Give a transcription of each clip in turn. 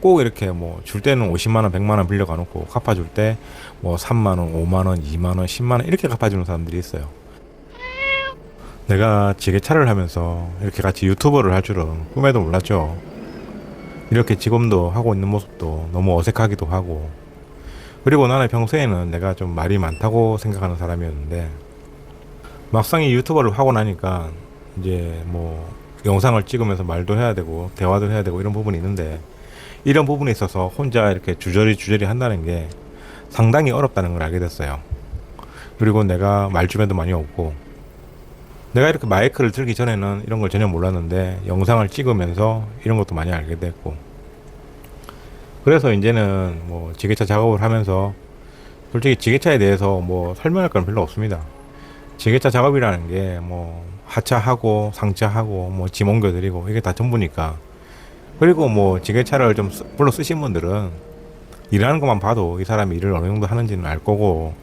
꼭 이렇게 뭐 줄 때는 50만 원, 100만 원 빌려가 놓고 갚아줄 때 뭐 3만 원, 5만 원, 2만 원, 10만 원 이렇게 갚아주는 사람들이 있어요. 내가 지게차를 하면서 이렇게 같이 유튜버를 할 줄은 꿈에도 몰랐죠. 이렇게 지금도 하고 있는 모습도 너무 어색하기도 하고, 그리고 나는 평소에는 내가 좀 말이 많다고 생각하는 사람이었는데 막상 이 유튜버를 하고 나니까 이제 뭐 영상을 찍으면서 말도 해야 되고 대화도 해야 되고 이런 부분이 있는데, 이런 부분에 있어서 혼자 이렇게 주저리 한다는 게 상당히 어렵다는 걸 알게 됐어요. 그리고 내가 말주변도 많이 없고, 내가 이렇게 마이크를 들기 전에는 이런 걸 전혀 몰랐는데 영상을 찍으면서 이런 것도 많이 알게 됐고, 그래서 이제는 뭐 지게차 작업을 하면서 솔직히 지게차에 대해서 뭐 설명할 건 별로 없습니다. 지게차 작업이라는 게 뭐 하차하고 상차하고 뭐 짐 옮겨드리고 이게 다 전부니까. 그리고 뭐 지게차를 좀 별로 쓰신 분들은 일하는 것만 봐도 이 사람이 일을 어느 정도 하는지는 알 거고,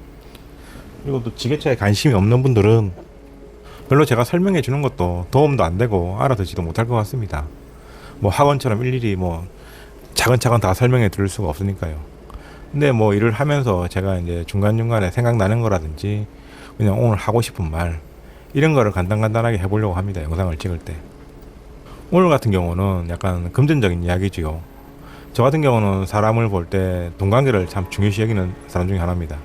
그리고 또 지게차에 관심이 없는 분들은 별로 제가 설명해 주는 것도 도움도 안 되고 알아듣지도 못할 것 같습니다. 뭐 학원처럼 일일이 뭐 차근차근 다 설명해 드릴 수가 없으니까요. 근데 뭐 일을 하면서 제가 이제 중간중간에 생각나는 거라든지 그냥 오늘 하고 싶은 말 이런 거를 간단하게 해보려고 합니다. 영상을 찍을 때. 오늘 같은 경우는 약간 금전적인 이야기지요. 저 같은 경우는 사람을 볼 때 돈관계를 참 중요시 여기는 사람 중에 하나입니다.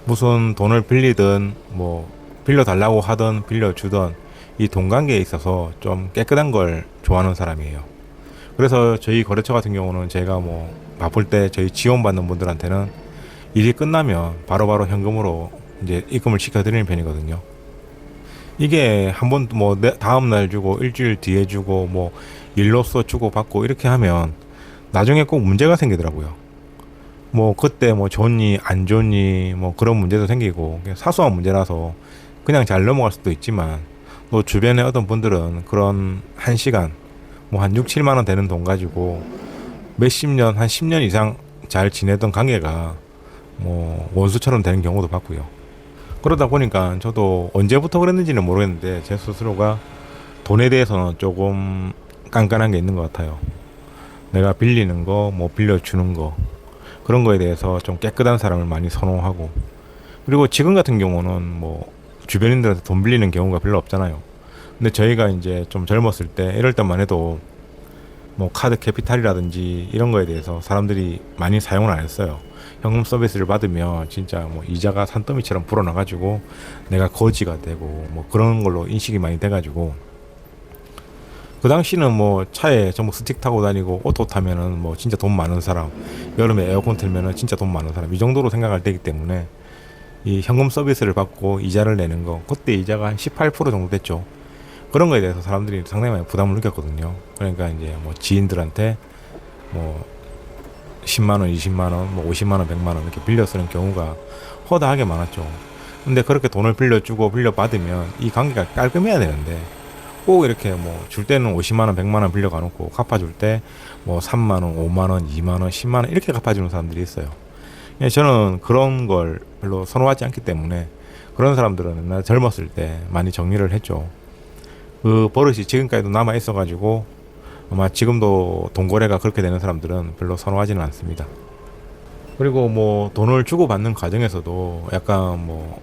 무슨 돈을 빌리든 뭐 빌려달라고 하든 빌려주든 이 돈관계에 있어서 좀 깨끗한 걸 좋아하는 사람이에요. 그래서 저희 거래처 같은 경우는 제가 뭐 바쁠 때 저희 지원받는 분들한테는 일이 끝나면 바로바로 현금으로 이제 입금을 시켜드리는 편이거든요. 이게 한 번 뭐 다음 날 주고 일주일 뒤에 주고 뭐 일로써 주고 받고 이렇게 하면 나중에 꼭 문제가 생기더라고요. 뭐 그때 뭐 좋니 안 좋니 뭐 그런 문제도 생기고, 사소한 문제라서 그냥 잘 넘어갈 수도 있지만, 또 주변에 어떤 분들은 그런 한 시간 뭐 한 6, 7만 원 되는 돈 가지고 몇십 년, 한 10년 이상 잘 지내던 관계가 뭐 원수처럼 되는 경우도 봤고요. 그러다 보니까 저도 언제부터 그랬는지는 모르겠는데 제 스스로가 돈에 대해서는 조금 깐깐한 게 있는 것 같아요. 내가 빌리는 거, 뭐 빌려주는 거, 그런 거에 대해서 좀 깨끗한 사람을 많이 선호하고, 그리고 지금 같은 경우는 뭐 주변인들한테 돈 빌리는 경우가 별로 없잖아요. 근데 저희가 이제 좀 젊었을 때 이럴 때만 해도 뭐 카드 캐피탈이라든지 이런 거에 대해서 사람들이 많이 사용을 안 했어요. 현금 서비스를 받으면 진짜 뭐 이자가 산더미처럼 불어나가지고 내가 거지가 되고 뭐 그런 걸로 인식이 많이 돼가지고, 그 당시는 뭐 차에 전부 스틱 타고 다니고 오토 타면은 뭐 진짜 돈 많은 사람, 여름에 에어컨 틀면은 진짜 돈 많은 사람, 이 정도로 생각할 때이기 때문에 이 현금 서비스를 받고 이자를 내는 거, 그때 이자가 한 18% 정도 됐죠. 그런 거에 대해서 사람들이 상당히 많이 부담을 느꼈거든요. 그러니까 이제 뭐 지인들한테 뭐 10만 원, 20만 원, 뭐 50만 원, 100만 원 이렇게 빌려 쓰는 경우가 허다하게 많았죠. 근데 그렇게 돈을 빌려주고 빌려받으면 이 관계가 깔끔해야 되는데, 꼭 이렇게 뭐 줄 때는 50만 원, 100만 원 빌려가 놓고 갚아줄 때 뭐 3만 원, 5만 원, 2만 원, 10만 원 이렇게 갚아주는 사람들이 있어요. 저는 그런 걸 별로 선호하지 않기 때문에 그런 사람들은 옛날 젊었을 때 많이 정리를 했죠. 그 버릇이 지금까지도 남아 있어가지고 아마 지금도 돈거래가 그렇게 되는 사람들은 별로 선호하지는 않습니다. 그리고 뭐 돈을 주고받는 과정에서도 약간 뭐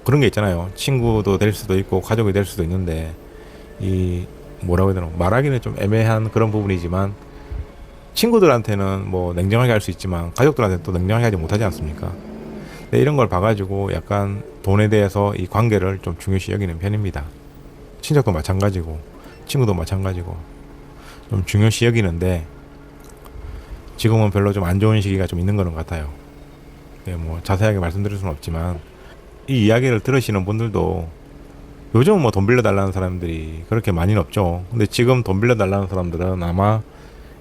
그런 게 있잖아요. 친구도 될 수도 있고 가족이 될 수도 있는데, 이 뭐라고 해야 되나, 말하기는 좀 애매한 그런 부분이지만 친구들한테는 뭐 냉정하게 할 수 있지만 가족들한테는 또 냉정하게 하지 못하지 않습니까? 네, 이런 걸 봐가지고 약간 돈에 대해서 이 관계를 좀 중요시 여기는 편입니다. 친척도 마찬가지고 친구도 마찬가지고 좀 중요시 여기는데, 지금은 별로 좀 안 좋은 시기가 좀 있는 거는 같아요. 네, 뭐 자세하게 말씀드릴 수는 없지만 이 이야기를 들으시는 분들도 요즘은 뭐 돈 빌려달라는 사람들이 그렇게 많이는 없죠. 근데 지금 돈 빌려달라는 사람들은 아마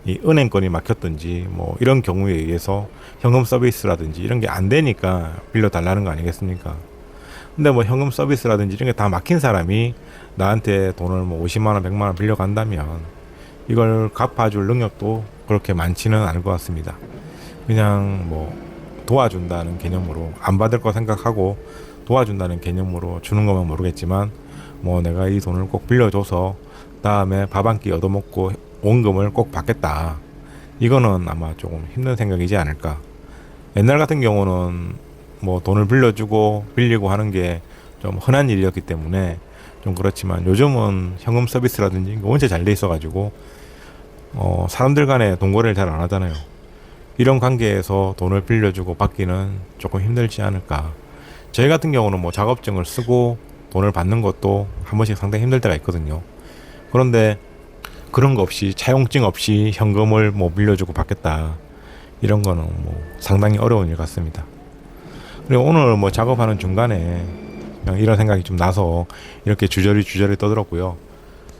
이 은행권이 막혔든지 뭐 이런 경우에 의해서 현금 서비스라든지 이런 게 안 되니까 빌려달라는 거 아니겠습니까? 근데 뭐 현금 서비스라든지 이런 게 다 막힌 사람이 나한테 돈을 뭐 50만 원, 100만 원 빌려간다면 이걸 갚아줄 능력도 그렇게 많지는 않을 것 같습니다. 그냥 뭐 도와준다는 개념으로, 안 받을 거 생각하고 도와준다는 개념으로 주는 거면 모르겠지만, 뭐 내가 이 돈을 꼭 빌려줘서 다음에 밥 한 끼 얻어먹고 원금을 꼭 받겠다, 이거는 아마 조금 힘든 생각이지 않을까. 옛날 같은 경우는 뭐 돈을 빌리고 하는 게 좀 흔한 일이었기 때문에 좀 그렇지만 요즘은 현금 서비스라든지 원체 잘 돼 있어가지고 사람들 간에 돈 거래를 잘 안 하잖아요. 이런 관계에서 돈을 빌려주고 받기는 조금 힘들지 않을까. 저희 같은 경우는 뭐 작업증을 쓰고 돈을 받는 것도 한 번씩 상당히 힘들 때가 있거든요. 그런데 그런 거 없이 차용증 없이 현금을 뭐 빌려주고 받겠다, 이런 거는 뭐 상당히 어려운 일 같습니다. 그리고 오늘 뭐 작업하는 중간에 그냥 이런 생각이 좀 나서 이렇게 주저리 떠들었고요.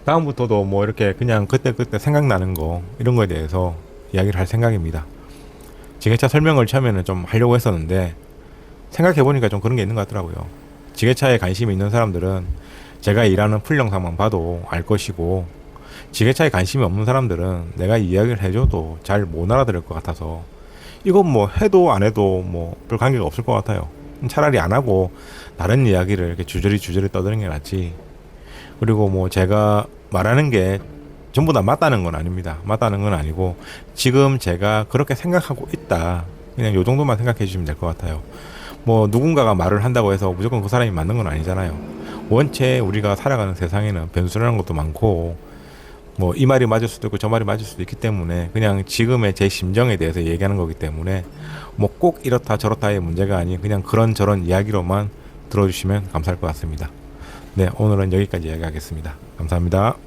다음부터도 뭐 이렇게 그냥 그때 생각나는 거 이런 거에 대해서 이야기를 할 생각입니다. 지게차 설명을 처음에는 좀 하려고 했었는데 생각해보니까 좀 그런 게 있는 것 같더라고요. 지게차에 관심이 있는 사람들은 제가 일하는 풀 영상만 봐도 알 것이고, 지게차에 관심이 없는 사람들은 내가 이야기를 해줘도 잘 못 알아들을 것 같아서 이건 뭐 해도 안 해도 뭐 별 관계가 없을 것 같아요. 차라리 안 하고 다른 이야기를 이렇게 주저리 떠드는 게 낫지. 그리고 뭐 제가 말하는 게 전부 다 맞다는 건 아닙니다. 맞다는 건 아니고 지금 제가 그렇게 생각하고 있다, 그냥 요 정도만 생각해 주시면 될 것 같아요. 뭐 누군가가 말을 한다고 해서 무조건 그 사람이 맞는 건 아니잖아요. 원체 우리가 살아가는 세상에는 변수라는 것도 많고 뭐 이 말이 맞을 수도 있고 저 말이 맞을 수도 있기 때문에 그냥 지금의 제 심정에 대해서 얘기하는 거기 때문에 뭐 꼭 이렇다 저렇다의 문제가 아닌 그냥 그런저런 이야기로만 들어주시면 감사할 것 같습니다. 네, 오늘은 여기까지 이야기하겠습니다. 감사합니다.